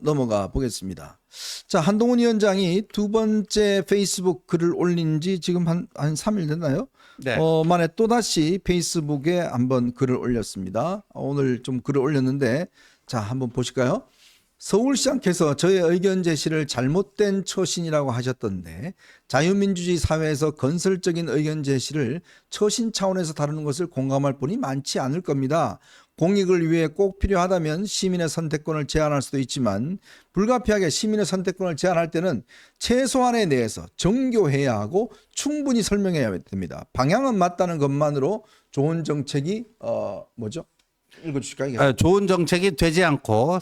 넘어가 보겠습니다. 자, 한동훈 위원장이 두 번째 페이스북 글을 올린 지 지금 한 3일 됐나요? 네. 만에 또다시 페이스북에 한번 글을 올렸습니다. 오늘 좀 글을 올렸는데, 자, 한번 보실까요? 서울시장께서 저의 의견 제시를 잘못된 처신이라고 하셨던데 자유민주주의 사회에서 건설적인 의견 제시를 처신 차원에서 다루는 것을 공감할 분이 많지 않을 겁니다. 공익을 위해 꼭 필요하다면 시민의 선택권을 제한할 수도 있지만 불가피하게 시민의 선택권을 제한할 때는 최소한에 대해서 정교해야 하고 충분히 설명해야 됩니다. 방향은 맞다는 것만으로 좋은 정책이 뭐죠? 읽어주실까요? 좋은 정책이 되지 않고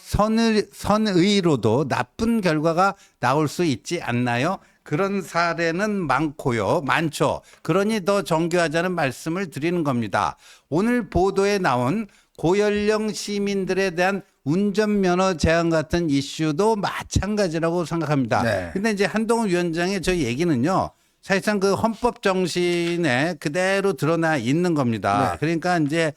선의로도 나쁜 결과가 나올 수 있지 않나요? 그런 사례는 많죠. 그러니 더 정교하자는 말씀을 드리는 겁니다. 오늘 보도에 나온 고연령 시민들에 대한 운전면허 제한 같은 이슈도 마찬가지라고 생각합니다. 네. 근데 이제 한동훈 위원장의 저 얘기는요. 사실상 그 헌법 정신에 그대로 드러나 있는 겁니다. 네. 그러니까 이제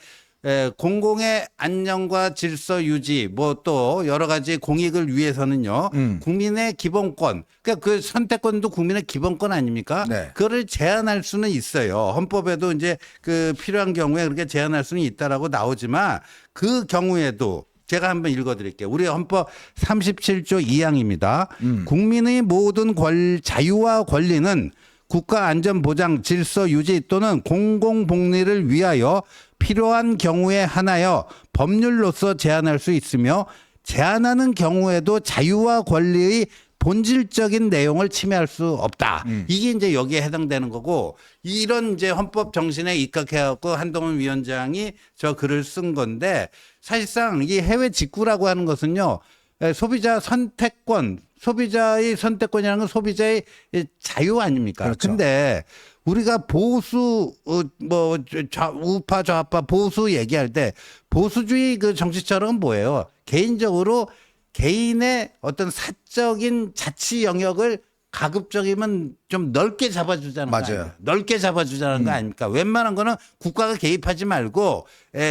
공공의 안녕과 질서 유지 뭐 또 여러 가지 공익을 위해서는요. 국민의 기본권 그러니까 그 선택권도 국민의 기본권 아닙니까? 네. 그거를 제한할 수는 있어요. 헌법에도 이제 그 필요한 경우에 그렇게 제한할 수는 있다라고 나오지만 그 경우에도 제가 한번 읽어드릴게요. 우리 헌법 37조 2항입니다. 국민의 모든 자유와 권리는 국가 안전 보장, 질서 유지 또는 공공복리를 위하여 필요한 경우에 한하여 법률로서 제한할 수 있으며 제한하는 경우에도 자유와 권리의 본질적인 내용을 침해할 수 없다. 이게 이제 여기에 해당되는 거고 이런 이제 헌법 정신에 입각해갖고 한동훈 위원장이 저 글을 쓴 건데 사실상 이 해외 직구라고 하는 것은요. 소비자 선택권, 소비자의 선택권이라는 건 소비자의 자유 아닙니까? 그렇죠. 근데 우리가 보수 우파 좌파 보수 얘기할 때 보수주의 그 정치처럼 뭐예요? 개인적으로 개인의 어떤 사적인 자치 영역을 가급적이면 좀 넓게 잡아주자는 맞아요. 거 아닙니까? 넓게 잡아주자는 거 아닙니까? 웬만한 거는 국가가 개입하지 말고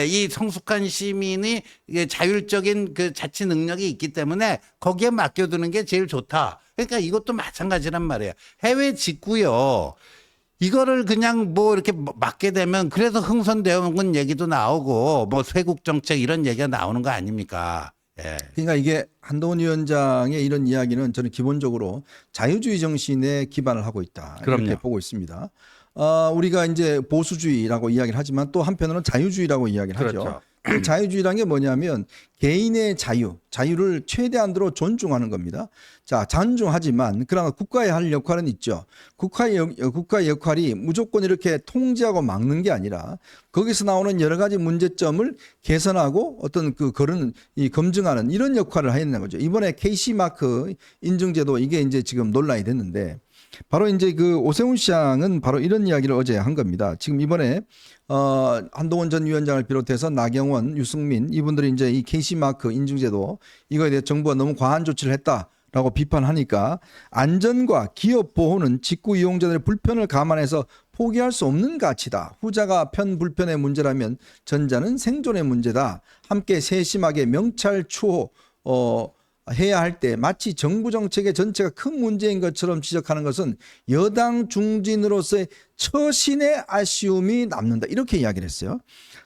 이 성숙한 시민이 자율적인 그 자치 능력이 있기 때문에 거기에 맡겨두는 게 제일 좋다. 그러니까 이것도 마찬가지란 말이에요. 해외 직구요. 이거를 그냥 뭐 이렇게 맡게 되면 그래서 흥선대원 얘기도 나오고 뭐 쇄국 정책 이런 얘기가 나오는 거 아닙니까? 예. 그러니까 이게 한동훈 위원장의 이런 이야기는 저는 기본적으로 자유주의 정신에 기반을 하고 있다. 이렇게 그럼요. 보고 있습니다. 우리가 이제 보수주의라고 이야기를 하지만 또 한편으로는 자유주의라고 이야기를 하죠. 그렇죠. 그 자유주의라는 게 뭐냐면 개인의 자유를 최대한으로 존중하는 겁니다. 자, 존중하지만 그러나 국가에 할 역할은 있죠. 국가의 역할이 무조건 이렇게 통제하고 막는 게 아니라 거기서 나오는 여러 가지 문제점을 개선하고 어떤 검증하는 이런 역할을 하는 거죠. 이번에 KC마크 인증제도 이게 이제 지금 논란이 됐는데 바로 이제 그 오세훈 시장은 바로 이런 이야기를 어제 한 겁니다. 지금 이번에 한동훈 전 위원장을 비롯해서 나경원, 유승민 이분들이 이제 이 KC마크 인증제도 이거에 대해 정부가 너무 과한 조치를 했다라고 비판하니까 안전과 기업 보호는 직구 이용자들의 불편을 감안해서 포기할 수 없는 가치다. 후자가 편불편의 문제라면 전자는 생존의 문제다. 함께 세심하게 명찰 추호 해야 할 때 마치 정부 정책의 전체가 큰 문제인 것처럼 지적하는 것은 여당 중진으로서의 처신의 아쉬움이 남는다. 이렇게 이야기를 했어요.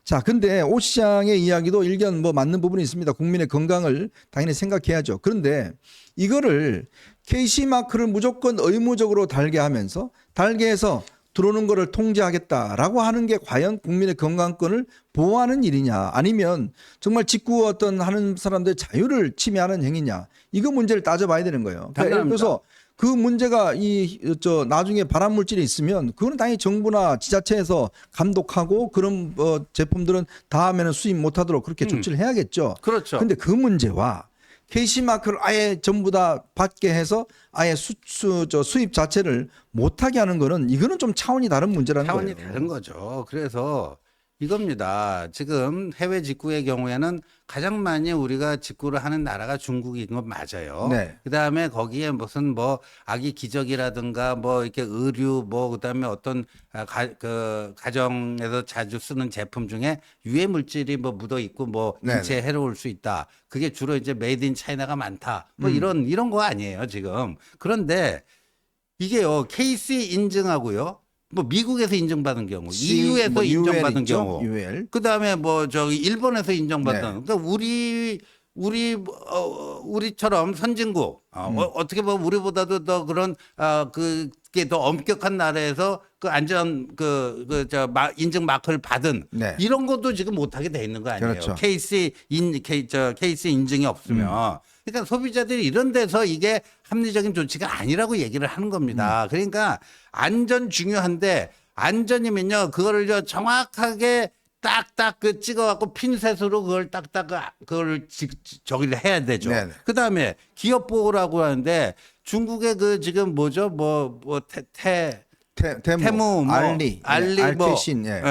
자, 근데 오 시장의 이야기도 일견 맞는 부분이 있습니다. 국민의 건강을 당연히 생각해야죠. 그런데 이거를 KC마크를 무조건 의무적으로 달게 해서 들어오는 거를 통제하겠다라고 하는 게 과연 국민의 건강권을 보호하는 일이냐 아니면 정말 직구 하는 사람들의 자유를 침해하는 행위냐 이거 문제를 따져봐야 되는 거예요. 그러니까 그래서 그 문제가 나중에 발암 물질이 있으면 그거는 당연히 정부나 지자체에서 감독하고 그런 제품들은 다음에는 수입 못하도록 그렇게 조치를 해야겠죠. 그렇죠. 근데 그 문제와 KC마크를 아예 전부 다 받게 해서 아예 수입 자체를 못하게 하는 거는 이거는 좀 차원이 다른 문제라는 차원이 거예요. 다른 거죠. 그래서 이겁니다. 지금 해외 직구의 경우에는 가장 많이 우리가 직구를 하는 나라가 중국인 건 맞아요. 네. 그다음에 거기에 무슨 뭐 아기 기저귀라든가 뭐 이렇게 의류 뭐 그다음에 어떤 그 가정에서 자주 쓰는 제품 중에 유해 물질이 뭐 묻어 있고 뭐 네네. 인체에 해로울 수 있다. 그게 주로 이제 메이드 인 차이나가 많다. 뭐 이런 거 아니에요, 지금. 그런데 이게요. KC 인증하고요. 뭐 미국에서 인정받은 경우, EU에서 뭐 인정받은 있죠? 경우, UL. 그다음에 뭐 저기 일본에서 인정받은, 네. 그러니까 우리처럼 선진국, 어떻게 보면 우리보다도 더 그런 그게 더 엄격한 나라에서 그 안전 인증 마크를 받은 네. 이런 것도 지금 못하게 돼 있는 거 아니에요? 그렇죠. KC 인증이 없으면. 그러니까 소비자들이 이런 데서 이게 합리적인 조치가 아니라고 얘기를 하는 겁니다. 그러니까 안전 중요한데 안전이면요 그거를 정확하게 딱딱 그 찍어갖고 핀셋으로 그걸 딱딱 그걸 저기를 해야 되죠. 네네. 그 다음에 기업 보호라고 하는데 중국의 그 지금 뭐죠 테무, 뭐, 알리, 뭐, 알케신, 예.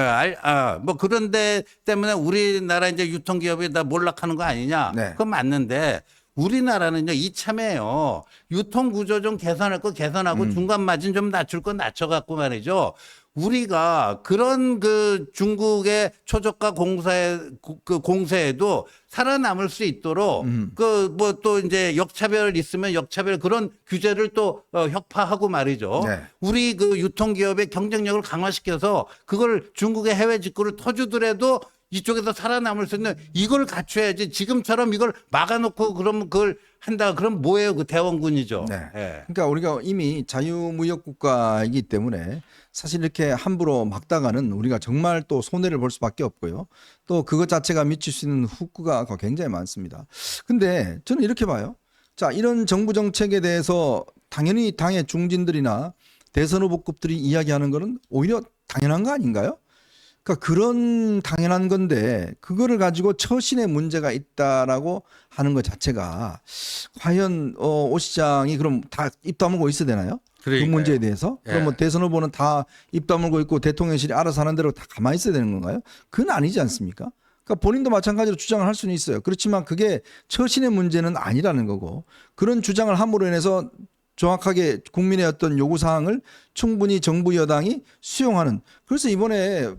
뭐 그런 데 때문에 우리나라 이제 유통기업이 다 몰락하는 거 아니냐? 네. 그건 맞는데 우리나라는요 이참에요 유통 구조 좀 개선할 거 개선하고 중간 마진 좀 낮출 거 낮춰갖고 말이죠. 우리가 그런 그 중국의 초저가 공세에도 살아남을 수 있도록 그 뭐 또 이제 역차별 있으면 역차별 그런 규제를 또 혁파하고 말이죠. 네. 우리 그 유통기업의 경쟁력을 강화시켜서 그걸 중국의 해외 직구를 터주더라도 이쪽에서 살아남을 수 있는 이걸 갖춰야지 지금처럼 이걸 막아놓고 그러면 그걸 한다. 그럼 뭐예요? 그 대원군이죠. 네. 예. 그러니까 우리가 이미 자유무역 국가이기 때문에 사실 이렇게 함부로 막다가는 우리가 정말 또 손해를 볼 수밖에 없고요. 또 그것 자체가 미칠 수 있는 후과가 굉장히 많습니다. 근데 저는 이렇게 봐요. 자, 이런 정부 정책에 대해서 당연히 당의 중진들이나 대선 후보급들이 이야기하는 거는 오히려 당연한 거 아닌가요? 그러니까 그런 당연한 건데 그거를 가지고 처신의 문제가 있다라고 하는 것 자체가 과연 오 시장이 그럼 다 입 다물고 있어야 되나요? 그러니까요. 그 문제에 대해서? 예. 그럼 뭐 대선 후보는 다 입 다물고 있고 대통령실이 알아서 하는 대로 다 가만히 있어야 되는 건가요? 그건 아니지 않습니까? 그러니까 본인도 마찬가지로 주장을 할 수는 있어요. 그렇지만 그게 처신의 문제는 아니라는 거고 그런 주장을 함으로 인해서 정확하게 국민의 어떤 요구사항을 충분히 정부 여당이 수용하는. 그래서 이번에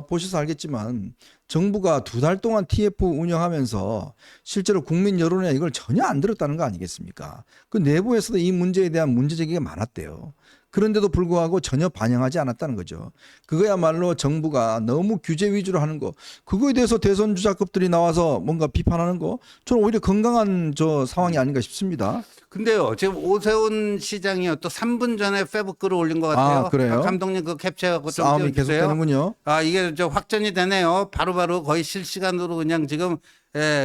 보셔서 알겠지만 정부가 2달 동안 TF 운영하면서 실제로 국민 여론에 이걸 전혀 안 들었다는 거 아니겠습니까? 그 내부에서도 이 문제에 대한 문제 제기가 많았대요. 그런데도 불구하고 전혀 반영하지 않았다는 거죠. 그거야말로 정부가 너무 규제 위주로 하는 거, 그거에 대해서 대선 주자급들이 나와서 뭔가 비판하는 거, 저는 오히려 건강한 상황이 아닌가 싶습니다. 근데요, 지금 오세훈 시장이요, 또 3분 전에 페북글을 올린 것 같아요. 아, 그래요? 감독님 그 캡처하고 좀 싸움이 띄워주세요. 계속되는군요. 이게 확전이 되네요. 바로바로 거의 실시간으로 그냥 지금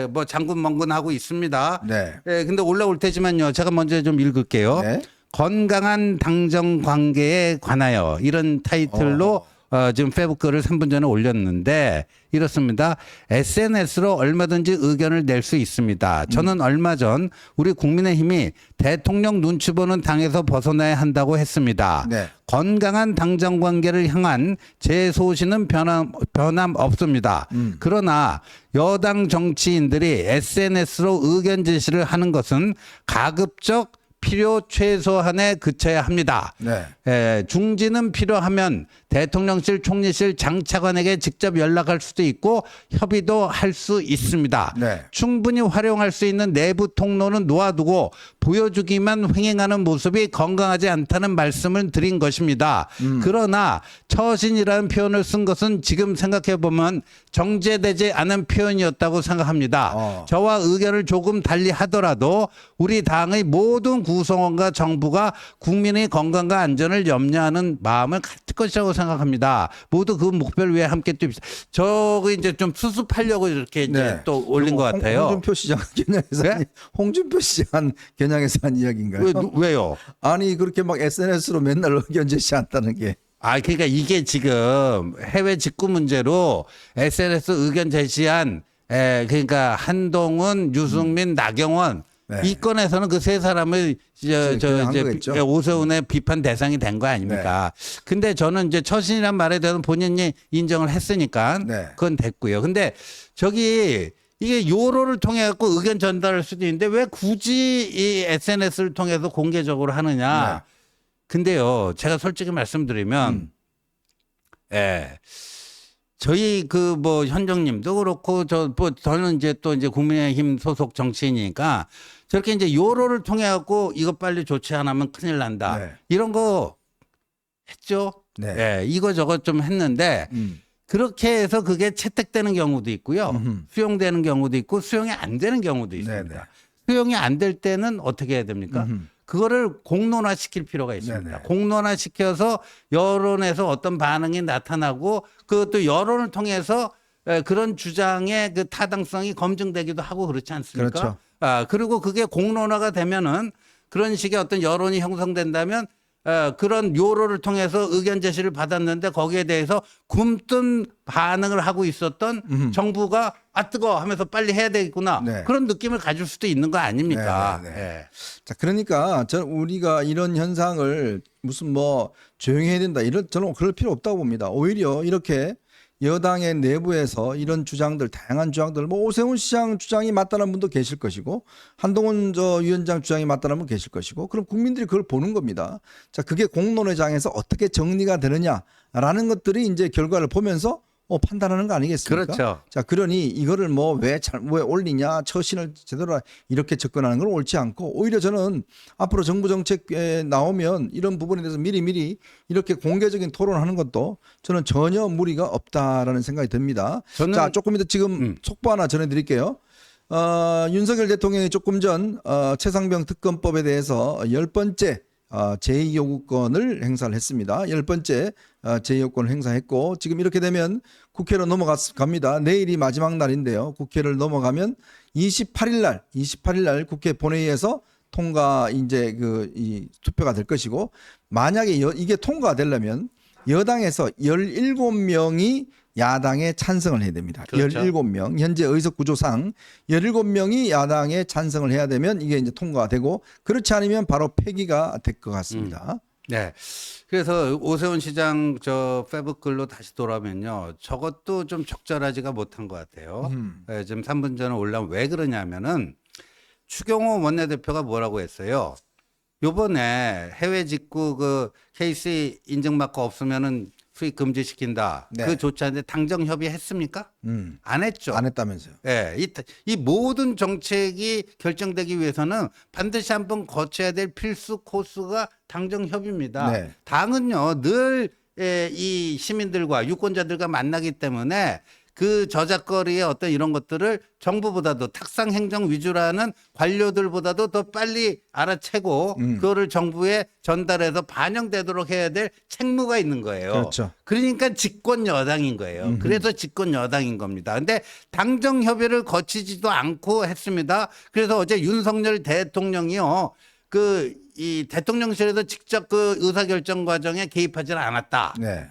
뭐 장군멍군 하고 있습니다. 네. 근데 올라올 테지만요, 제가 먼저 좀 읽을게요. 네. 건강한 당정 관계에 관하여 이런 타이틀로 지금 페북글을 3분 전에 올렸는데 이렇습니다. SNS로 얼마든지 의견을 낼 수 있습니다. 저는 얼마 전 우리 국민의힘이 대통령 눈치 보는 당에서 벗어나야 한다고 했습니다. 네. 건강한 당정 관계를 향한 제 소신은 변함 없습니다. 그러나 여당 정치인들이 SNS로 의견 제시를 하는 것은 가급적 필요 최소한에 그쳐야 합니다. 네. 중지는 필요하면 대통령실, 총리실, 장차관에게 직접 연락할 수도 있고 협의도 할 수 있습니다. 네. 충분히 활용할 수 있는 내부 통로는 놓아두고 보여주기만 횡행하는 모습이 건강하지 않다는 말씀을 드린 것입니다. 그러나 처신이라는 표현을 쓴 것은 지금 생각해보면 정제되지 않은 표현이었다고 생각합니다. 저와 의견을 조금 달리 하더라도 우리 당의 모든 구성원과 정부가 국민의 건강과 안전을 염려하는 마음을 갖을 것이라고 생각합니다. 모두 그 목표를 위해 함께 뛰읍시다. 저거 이제 좀 수습하려고 이렇게 이제 네. 또 올린 것 같아요. 홍준표 시장 겨냥해서 네? 홍준표 시장 겨냥해서 한 이야기인가요? 왜요? 아니 그렇게 막 SNS로 맨날 의견 제시한다는 게. 그러니까 이게 지금 해외 직구 문제로 SNS 의견 제시한 그러니까 한동훈, 유승민, 나경원 네. 이 건에서는 그 세 사람을 그냥 한 거겠죠. 오세훈의 비판 대상이 된 거 아닙니까? 근데 저는 이제 처신이란 말에 대해서 본인이 인정을 했으니까 네. 그건 됐고요. 근데 저기 이게 요로를 통해 갖고 의견 전달할 수도 있는데 왜 굳이 이 SNS를 통해서 공개적으로 하느냐? 네. 근데요, 제가 솔직히 말씀드리면, 예. 저희 그 뭐 현정님도 그렇고 저는 이제 또 이제 국민의힘 소속 정치인이니까 저렇게 이제 요로를 통해 갖고 이거 빨리 조치 안 하면 큰일 난다. 네. 이런 거 했죠. 네. 예, 이거 저거 좀 했는데 그렇게 해서 그게 채택되는 경우도 있고요. 수용되는 경우도 있고 수용이 안 되는 경우도 있습니다. 네네. 수용이 안 될 때는 어떻게 해야 됩니까? 그거를 공론화시킬 필요가 있습니다. 네네. 공론화시켜서 여론에서 어떤 반응이 나타나고 그것도 여론을 통해서 그런 주장의 그 타당성이 검증되기도 하고 그렇지 않습니까? 그렇죠. 그리고 그게 공론화가 되면은 그런 식의 어떤 여론이 형성된다면 그런 요로를 통해서 의견 제시를 받았는데 거기에 대해서 굼뜬 반응을 하고 있었던 정부가 아 뜨거 하면서 빨리 해야 되겠구나. 네. 그런 느낌을 가질 수도 있는 거 아닙니까? 네, 네, 네. 예. 자, 그러니까 우리가 이런 현상을 무슨 뭐 조용히 해야 된다 저는 그럴 필요 없다고 봅니다. 오히려 이렇게 여당의 내부에서 이런 주장들, 다양한 주장들, 뭐 오세훈 시장 주장이 맞다는 분도 계실 것이고 한동훈 위원장 주장이 맞다는 분 계실 것이고 그럼 국민들이 그걸 보는 겁니다. 자, 그게 공론의 장에서 어떻게 정리가 되느냐라는 것들이 이제 결과를 보면서 판단하는 거 아니겠습니까? 그렇죠. 자, 그러니 이거를 뭐 왜 올리냐, 처신을 제대로 이렇게 접근하는 건 옳지 않고 오히려 저는 앞으로 정부 정책에 나오면 이런 부분에 대해서 미리 이렇게 공개적인 토론하는 것도 저는 전혀 무리가 없다라는 생각이 듭니다. 저는 자, 조금 이따 지금 속보 하나 전해드릴게요. 윤석열 대통령이 조금 전 최상병 특검법에 대해서 10번째 제2요구권을 행사를 했습니다. 10번째 제2요구권을 행사했고 지금 이렇게 되면 국회로 넘어갑니다. 내일이 마지막 날인데요. 국회를 넘어가면 28일 날 국회 본회의에서 통과 이제 이 투표가 될 것이고 만약에 이게 통과되려면 여당에서 17명이 야당에 찬성을 해야 됩니다. 그렇죠. 17명. 현재 의석 구조상 17명이 야당에 찬성을 해야 되면 이게 이제 통과가 되고 그렇지 않으면 바로 폐기가 될 것 같습니다. 네. 그래서 오세훈 시장 저 페북 글로 다시 돌아오면요. 저것도 좀 적절하지가 못한 것 같아요. 네, 지금 3분 전에 올라온 왜 그러냐면은 추경호 원내대표가 뭐라고 했어요. 요번에 해외 직구 그 KC 인증마크 없으면은 수입 금지시킨다. 네. 그 조치하는데 당정 협의했습니까? 안 했죠. 안 했다면서요. 예, 이 모든 정책이 결정되기 위해서는 반드시 한번 거쳐야 될 필수 코스가 당정 협의입니다. 네. 당은요 늘 이 시민들과 유권자들과 만나기 때문에 그 저작거리의 어떤 이런 것들을 정부보다도 탁상 행정 위주라는 관료들보다도 더 빨리 알아채고 그거를 정부에 전달해서 반영되도록 해야 될 책무가 있는 거예요. 그렇죠. 그러니까 집권 여당인 거예요. 그래서 집권 여당인 겁니다. 근데 당정 협의를 거치지도 않고 했습니다. 그래서 어제 윤석열 대통령이요. 이 대통령실에서 직접 그 의사결정 과정에 개입하지는 않았다. 네.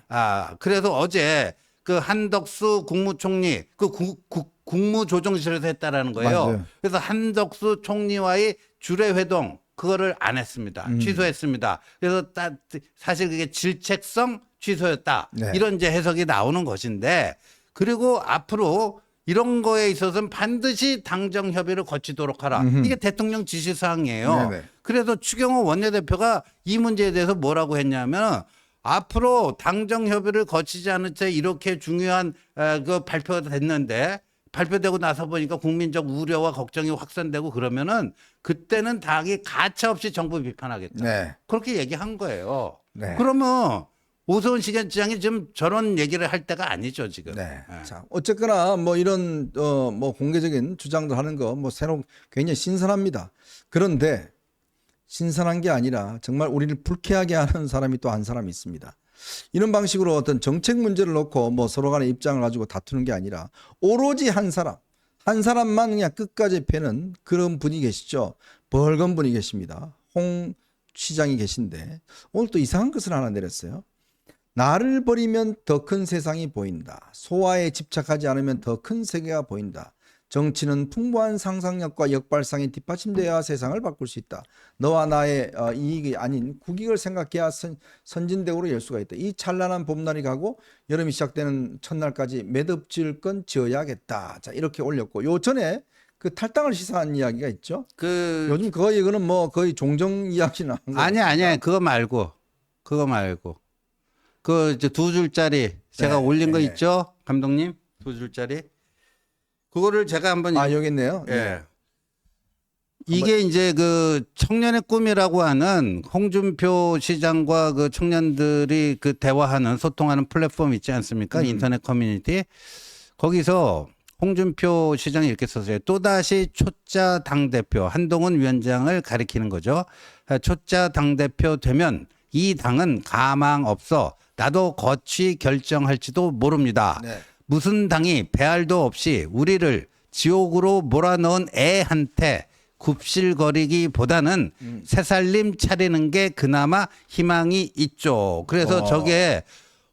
그래서 어제 그 한덕수 국무총리 그 국무조정실에서 했다라는 거예요. 맞아요. 그래서 한덕수 총리와의 주례 회동 그거를 안 했습니다. 취소했습니다. 그래서 사실 그게 질책성 취소였다. 네. 이런 이제 해석이 나오는 것인데 그리고 앞으로 이런 거에 있어서는 반드시 당정 협의를 거치도록 하라. 이게 대통령 지시사항이에요. 네네. 그래서 추경호 원내대표가 이 문제에 대해서 뭐라고 했냐면 앞으로 당정 협의를 거치지 않은 채 이렇게 중요한 그 발표가 됐는데 발표되고 나서 보니까 국민적 우려와 걱정이 확산되고 그러면은 그때는 당이 가차없이 정부 비판하겠다. 네. 그렇게 얘기한 거예요. 네. 그러면 오세훈 시장이 지금 저런 얘기를 할 때가 아니죠 지금. 네. 자, 어쨌거나 뭐 이런 뭐 공개적인 주장들 하는 거 뭐 새로 굉장히 신선합니다. 그런데 신선한 게 아니라 정말 우리를 불쾌하게 하는 사람이 또 한 사람이 있습니다. 이런 방식으로 어떤 정책 문제를 놓고 뭐 서로 간의 입장을 가지고 다투는 게 아니라 오로지 한 사람만 그냥 끝까지 패는 그런 분이 계시죠. 벌건 분이 계십니다. 홍 시장이 계신데 오늘 또 이상한 것을 하나 내렸어요. 나를 버리면 더 큰 세상이 보인다. 소화에 집착하지 않으면 더 큰 세계가 보인다. 정치는 풍부한 상상력과 역발상이 뒷받침되어야 세상을 바꿀 수 있다. 너와 나의 이익이 아닌 국익을 생각해야 선진대우로 열 수가 있다. 이 찬란한 봄날이 가고 여름이 시작되는 첫날까지 매듭질 건 지어야겠다. 자, 이렇게 올렸고 요 전에 그 탈당을 시사한 이야기가 있죠. 그 요즘 거의 이거는 뭐 거의 종정 이야기나 한 거. 아니야 그거 말고 그 이제 2줄짜리 제가 네, 올린 거 네. 있죠, 감독님? 2줄짜리 그거를 제가 한번 여기 있네요. 예. 이게 이제 그 청년의 꿈이라고 하는 홍준표 시장과 그 청년들이 그 대화하는 소통하는 플랫폼 있지 않습니까? 인터넷 커뮤니티. 거기서 홍준표 시장이 이렇게 썼어요. 또다시 초짜 당대표 한동훈 위원장을 가리키는 거죠. 초짜 당대표 되면 이 당은 가망 없어. 나도 거취 결정할지도 모릅니다. 네. 무슨 당이 배알도 없이 우리를 지옥으로 몰아넣은 애한테 굽실거리기보다는 새살림 차리는 게 그나마 희망이 있죠. 그래서 저게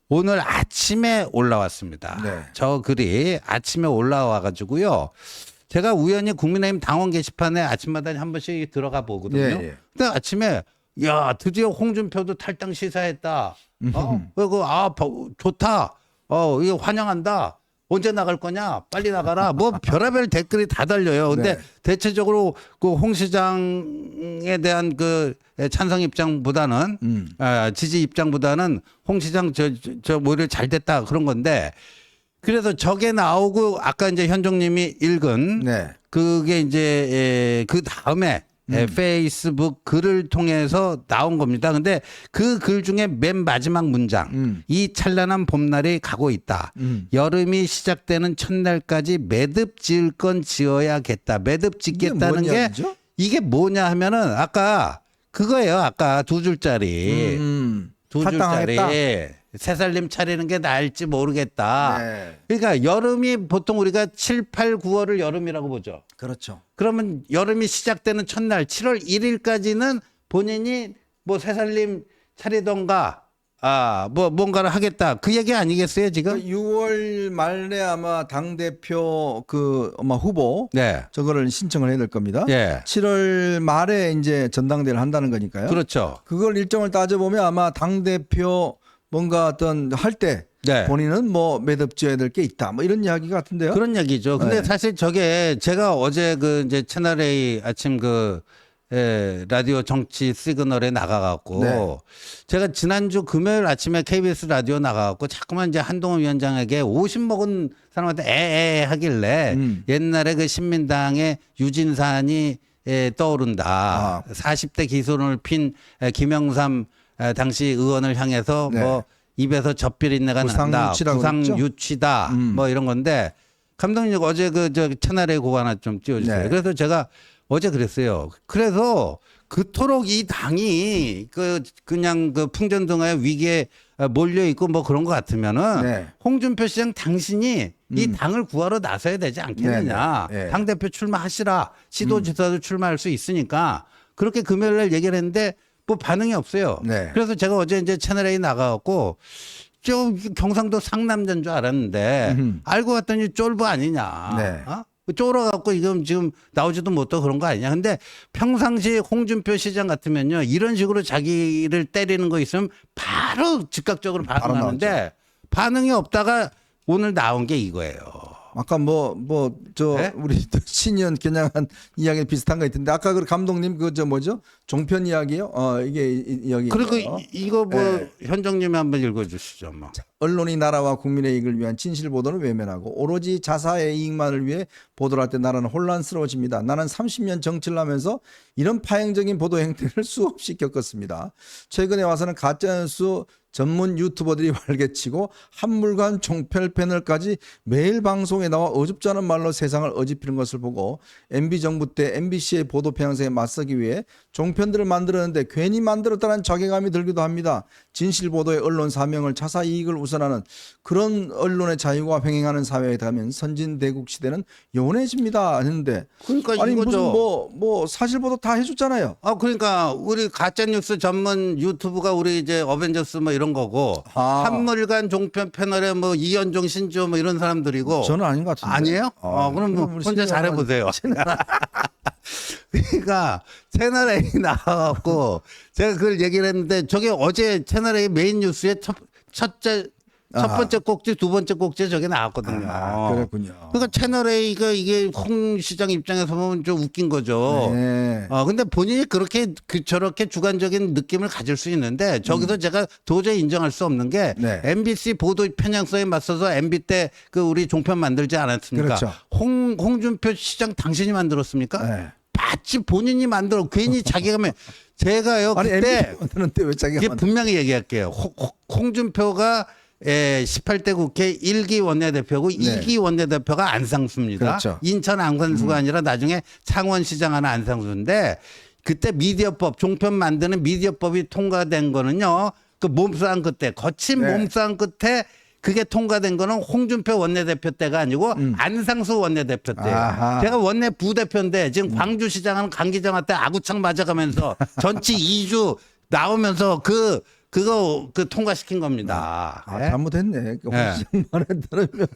오늘 아침에 올라왔습니다. 네. 저 글이 아침에 올라와 가지고요. 제가 우연히 국민의힘 당원 게시판에 아침마다 한 번씩 들어가 보거든요. 예. 근데 아침에 야 드디어 홍준표도 탈당 시사했다. 좋다. 이거 환영한다. 언제 나갈 거냐? 빨리 나가라. 뭐 별의별 댓글이 다 달려요. 근데 네. 대체적으로 그 홍 시장에 대한 그 찬성 입장보다는 지지 입장보다는 홍 시장 저 오히려 잘 됐다 그런 건데 그래서 저게 나오고 아까 이제 현종님이 읽은 네. 그게 이제 그 다음에 페이스북 글을 통해서 나온 겁니다. 근데 그 글 중에 맨 마지막 문장. 이 찬란한 봄날이 가고 있다. 여름이 시작되는 첫날까지 매듭 지을 건 지어야겠다. 매듭 짓겠다는 이게 뭔 게 이야기죠? 이게 뭐냐 하면은 아까 그거예요. 아까 2줄짜리. 2줄짜리. 탈당하겠다. 새살림 차리는 게 나을지 모르겠다. 네. 그러니까 여름이 보통 우리가 7, 8, 9월을 여름이라고 보죠. 그렇죠. 그러면 여름이 시작되는 첫날 7월 1일까지는 본인이 뭐 새살림 차리던가 뭐 뭔가를 하겠다. 그 얘기 아니겠어요, 지금? 6월 말에 아마 당 대표 아마 후보 네. 저거를 신청을 해야 될 겁니다. 예. 7월 말에 이제 전당대회를 한다는 거니까요. 그렇죠. 그걸 일정을 따져 보면 아마 당 대표 뭔가 어떤 할 때 네. 본인은 뭐 매듭 지어야 될 게 있다. 뭐 이런 이야기 같은데요. 그런 얘기죠. 근데 네. 사실 저게 제가 어제 그 이제 채널 A 아침 라디오 정치 시그널에 나가갖고 네. 제가 지난주 금요일 아침에 KBS 라디오 나가갖고 자꾸만 이제 한동훈 위원장에게 50 먹은 사람한테 에에 하길래 옛날에 그 신민당의 유진산이 떠오른다. 40대 기손을 핀 김영삼 당시 의원을 향해서 네. 뭐 입에서 젖비린내가 난다. 구상유치라고 그랬죠? 구상유치다. 뭐 이런 건데 감독님 어제 저 채널에 그거 하나 좀 띄워주세요. 네. 그래서 제가 어제 그랬어요. 그래서 그토록 이 당이 그냥 그 풍전등화의 위기에 몰려 있고 뭐 그런 것 같으면은 네. 홍준표 시장 당신이 이 당을 구하러 나서야 되지 않겠느냐. 네, 네. 네. 당대표 출마하시라. 시도지사도 출마할 수 있으니까 그렇게 금요일 날 얘기를 했는데 뭐 반응이 없어요. 네. 그래서 제가 어제 이제 채널A 나가갖고 저 경상도 상남자인 줄 알았는데 알고 봤더니 쫄보 아니냐. 네. 쫄아갖고 지금 나오지도 못하고 그런 거 아니냐. 근데 평상시 홍준표 시장 같으면요. 이런 식으로 자기를 때리는 거 있으면 바로 즉각적으로 반응하는데 반응이 없다가 오늘 나온 게 이거예요. 아까 네? 우리 신년 겨냥한 이야기 비슷한 거 있던데 아까 그 감독님 뭐죠? 종편 이야기요? 이게 여기 그리고 이거 뭐 네. 현정님이 한번 읽어주시죠. 뭐. 언론이 나라와 국민의 이익을 위한 진실 보도는 외면하고 오로지 자사의 이익만을 위해 보도를 할 때 나라는 혼란스러워집니다. 나는 30년 정치를 하면서 이런 파행적인 보도 행태를 수없이 겪었습니다. 최근에 와서는 가짜뉴스 전문 유튜버들이 활개치고 한물간 종편 패널까지 매일 방송에 나와 어줍지 않은 말로 세상을 어지피는 것을 보고 MB정부 때 MBC의 보도 편향성에 맞서기 위해 종편들을 만들었는데 괜히 만들었다는 자괴감이 들기도 합니다. 진실 보도의 언론 사명을 자사 이익을 우선 벗어나는 그런 언론의 자유가 횡행하는 사회에 가면 선진대국 시대는 요원해집니다 했는데 그러니까 아니 이거죠. 무슨 뭐 사실 보도 다 해줬잖아요. 그러니까 우리 가짜 뉴스 전문 유튜브가 우리 이제 어벤져스 뭐 이런 거고 한물간 종편 패널에 뭐 이현종 신지호 뭐 이런 사람들이고 저는 아닌 것 같은데. 아니에요? 그럼 뭐 우리 혼자 신지호가 잘해 보세요. 그러니까 채널 A 나와갖고 제가 그걸 얘기를 했는데 저게 어제 채널 A 메인 뉴스에 첫 번째 꼭지, 두 번째 꼭지에 저게 나왔거든요. 그렇군요. 그러니까 채널 A가 이게 홍 시장 입장에서 보면 좀 웃긴 거죠. 네. 근데 본인이 그렇게 저렇게 주관적인 느낌을 가질 수 있는데 저기서 제가 도저히 인정할 수 없는 게 네. MBC 보도 편향성에 맞서서 MB 때 그 우리 종편 만들지 않았습니까? 그렇죠. 홍준표 시장 당신이 만들었습니까? 네. 마치 본인이 만들어 괜히 자기가 제가요 아니 그때 만드는데 왜 자기가 이게 분명히 얘기할게요. 홍준표가 18대 국회 1기 원내대표고 네. 2기 원내대표가 안상수입니다. 그렇죠. 인천 안건수가 아니라 나중에 창원시장 하는 안상수인데 그때 미디어법 종편 만드는 미디어법이 통과된 거는요. 그 몸싸움 끝에 거친 네. 몸싸움 끝에 그게 통과된 거는 홍준표 원내대표 때가 아니고 안상수 원내대표 때예요. 아하. 제가 원내 부대표인데 지금 광주시장은 강기정한테 아구창 맞아가면서 전치 2주 나오면서 그거 통과시킨 겁니다. 네? 잘못했네. 그 네. 홍시장 말에 들으면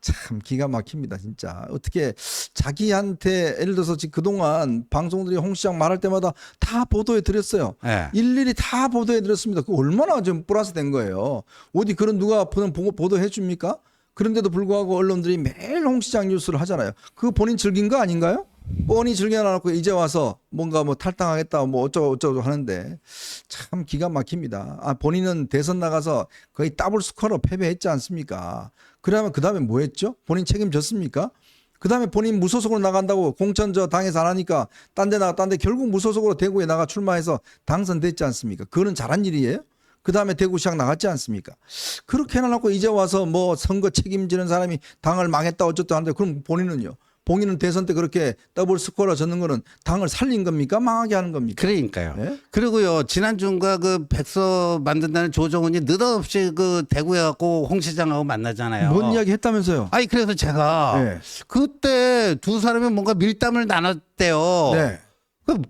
참 기가 막힙니다, 진짜. 어떻게 자기한테 예를 들어서 지금 그동안 방송들이 홍시장 말할 때마다 다 보도해 드렸어요. 네. 일일이 다 보도해 드렸습니다. 그 얼마나 좀 플러스 된 거예요. 어디 그런 누가 보도해 줍니까? 그런데도 불구하고 언론들이 매일 홍시장 뉴스를 하잖아요. 그거 본인 즐긴 거 아닌가요? 뻔히 즐겨놔놓고 이제 와서 뭔가 뭐 탈당하겠다 뭐 어쩌고 하는데 참 기가 막힙니다. 본인은 대선 나가서 거의 더블 스코어로 패배했지 않습니까? 그러면 그 다음에 뭐 했죠? 본인 책임졌습니까? 그 다음에 본인 무소속으로 나간다고 공천 당에서 안 하니까 딴 데 나갔다는데 결국 무소속으로 대구에 나가 출마해서 당선됐지 않습니까? 그거는 잘한 일이에요? 그 다음에 대구시장 나갔지 않습니까? 그렇게 해놔놓고 이제 와서 뭐 선거 책임지는 사람이 당을 망했다 어쩌다 하는데 그럼 본인은요? 본인은 대선 때 그렇게 더블 스코어로 졌는 거는 당을 살린 겁니까? 망하게 하는 겁니까? 그러니까요. 네? 그리고요, 지난주인가 그 백서 만든다는 조정훈이 느닷없이 그 대구에 갖고 홍 시장하고 만나잖아요. 뭔 이야기 했다면서요? 아니, 그래서 제가 네. 그때 두 사람이 뭔가 밀담을 나눴대요. 네.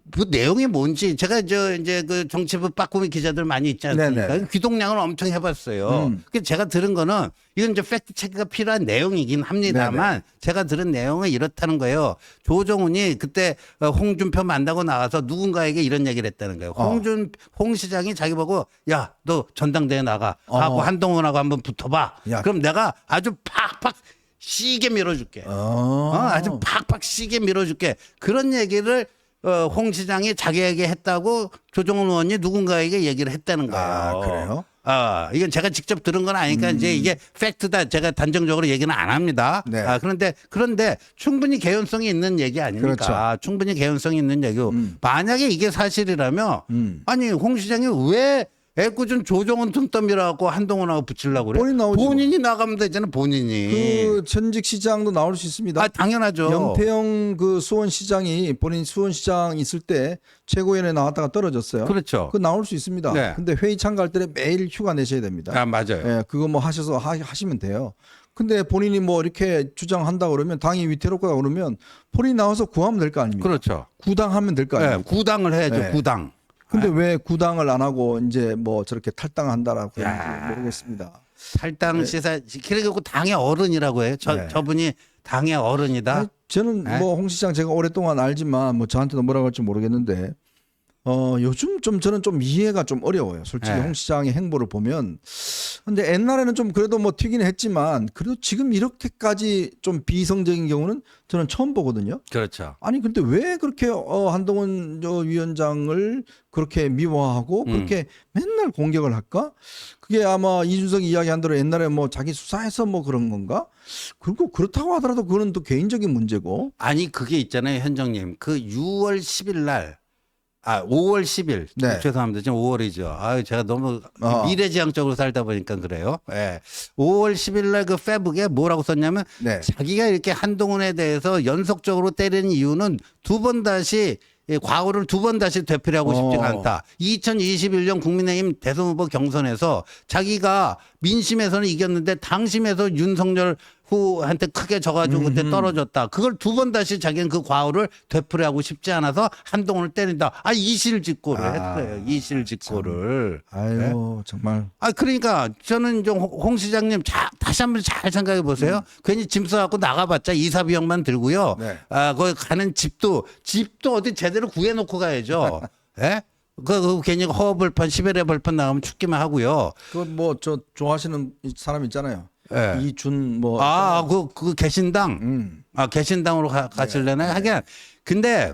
그 내용이 뭔지 제가 이제 그 정치부 빠꾸미 기자들 많이 있지 않습니까? 네네. 귀동량을 엄청 해봤어요. 그래서 제가 들은 거는 이건 이제 팩트 체크가 필요한 내용이긴 합니다만 네네. 제가 들은 내용은 이렇다는 거예요. 조정훈이 그때 홍준표 만나고 나와서 누군가에게 이런 얘기를 했다는 거예요. 홍 시장이 자기 보고 야, 너 전당대회 나가 하고 한동훈하고 한번 붙어봐. 야. 그럼 내가 아주 팍팍 시게 밀어줄게. 아주 팍팍 시게 밀어줄게. 그런 얘기를 홍 시장이 자기에게 했다고 조정훈 의원이 누군가에게 얘기를 했다는 거예요. 그래요? 이건 제가 직접 들은 건 아니니까 이제 이게 팩트다. 제가 단정적으로 얘기는 안 합니다. 네. 그런데 충분히 개연성이 있는 얘기 아닙니까? 그렇죠. 충분히 개연성이 있는 얘기고 만약에 이게 사실이라면 아니 홍 시장이 왜 애꿎은 조정훈 tum더미라고 한동훈하고 붙이려고 그래? 본인 나오죠. 본인이 나가면 되잖아. 본인이. 그 전직 시장도 나올 수 있습니다. 당연하죠. 염태영 그 수원시장이 본인 수원시장 있을 때 최고위원회 나왔다가 떨어졌어요. 그렇죠. 그 나올 수 있습니다. 네. 근데 회의 참가할 때 매일 휴가 내셔야 됩니다. 맞아요. 예, 그거 뭐 하시면 돼요. 근데 본인이 뭐 이렇게 주장한다 그러면 당이 위태롭다 그러면 본인이 나와서 구하면 될 거 아닙니까? 그렇죠. 구당하면 될 거 아닙니까? 구당을 해야죠. 네. 구당. 근데 왜 구당을 안 하고 이제 뭐 저렇게 탈당한다라고 하는지 모르겠습니다. 탈당 시사 그리고 당의 어른이라고 해요. 네. 저분이 당의 어른이다. 저는 네? 뭐 홍 시장 제가 오랫동안 알지만 뭐 저한테도 뭐라고 할지 모르겠는데 요즘 좀 저는 좀 이해가 좀 어려워요. 솔직히 네. 홍 시장의 행보를 보면. 근데 옛날에는 좀 그래도 뭐 튀긴 했지만 그래도 지금 이렇게까지 좀 비이성적인 경우는 저는 처음 보거든요. 그렇죠. 아니 근데 왜 그렇게 한동훈 위원장을 그렇게 미워하고 그렇게 맨날 공격을 할까? 그게 아마 이준석이 이야기한 대로 옛날에 뭐 자기 수사해서 뭐 그런 건가? 그리고 그렇다고 하더라도 그건 또 개인적인 문제고. 아니 그게 있잖아요, 현정님. 그 6월 10일 날. 5월 10일. 네. 죄송합니다. 지금 5월이죠. 제가 너무 미래지향적으로 살다 보니까 그래요. 예. 5월 10일 날 그 페북에 뭐라고 썼냐면 네. 자기가 이렇게 한동훈에 대해서 연속적으로 때리는 이유는 두 번 다시 이 과오를 두 번 다시 되풀이하고 싶지가 않다. 2021년 국민의힘 대선 후보 경선에서 자기가 민심에서는 이겼는데 당심에서 윤석열 후한테 크게 져가지고 그때 떨어졌다. 그걸 두 번 다시 자기는 그 과오를 되풀이하고 싶지 않아서 한동훈을 때린다. 이실직고를 했어요. 이실직고를. 아유 정말. 그러니까 저는 좀 홍 시장님 다시 한번 잘 생각해 보세요. 괜히 짐 싸갖고 나가봤자 이사 비용만 들고요. 네. 거기 가는 집도 어디 제대로 구해놓고 가야죠. 예? 그 괜히 허벌판, 시베리아 벌판 나가면 춥기만 하고요. 그 뭐 저 좋아하시는 사람 있잖아요. 예. 이준 뭐. 그 개신당. 개신당으로 가실래나 하긴. 근데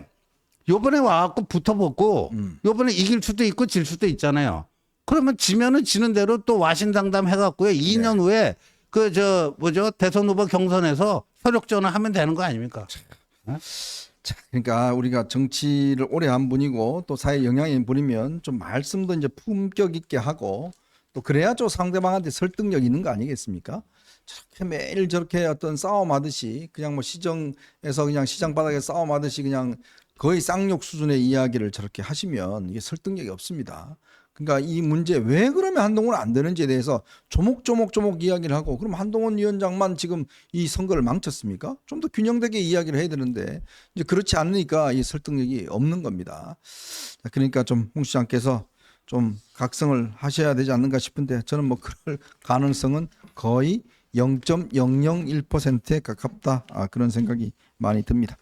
요번에 와갖고 붙어보고 요번에 이길 수도 있고 질 수도 있잖아요. 그러면 지면은 지는 대로 또 와신당담 해갖고요. 2년 후에 대선 후보 경선에서 서력전을 하면 되는 거 아닙니까? 자, 그러니까 우리가 정치를 오래 한 분이고 또 사회 영향이 있는 분이면 좀 말씀도 이제 품격 있게 하고 또 그래야 좀 상대방한테 설득력 있는 거 아니겠습니까? 저렇게 매일 저렇게 어떤 싸움하듯이 그냥 뭐 시정에서 그냥 시장 바닥에 싸움하듯이 그냥 거의 쌍욕 수준의 이야기를 저렇게 하시면 이게 설득력이 없습니다. 그러니까 이 문제 왜 그러면 한동훈 안 되는지에 대해서 조목조목 이야기를 하고 그럼 한동훈 위원장만 지금 이 선거를 망쳤습니까? 좀 더 균형되게 이야기를 해야 되는데 이제 그렇지 않으니까 이 설득력이 없는 겁니다. 그러니까 좀 홍 시장께서 좀 각성을 하셔야 되지 않는가 싶은데 저는 뭐 그럴 가능성은 거의 0.001%에 가깝다 그런 생각이 많이 듭니다.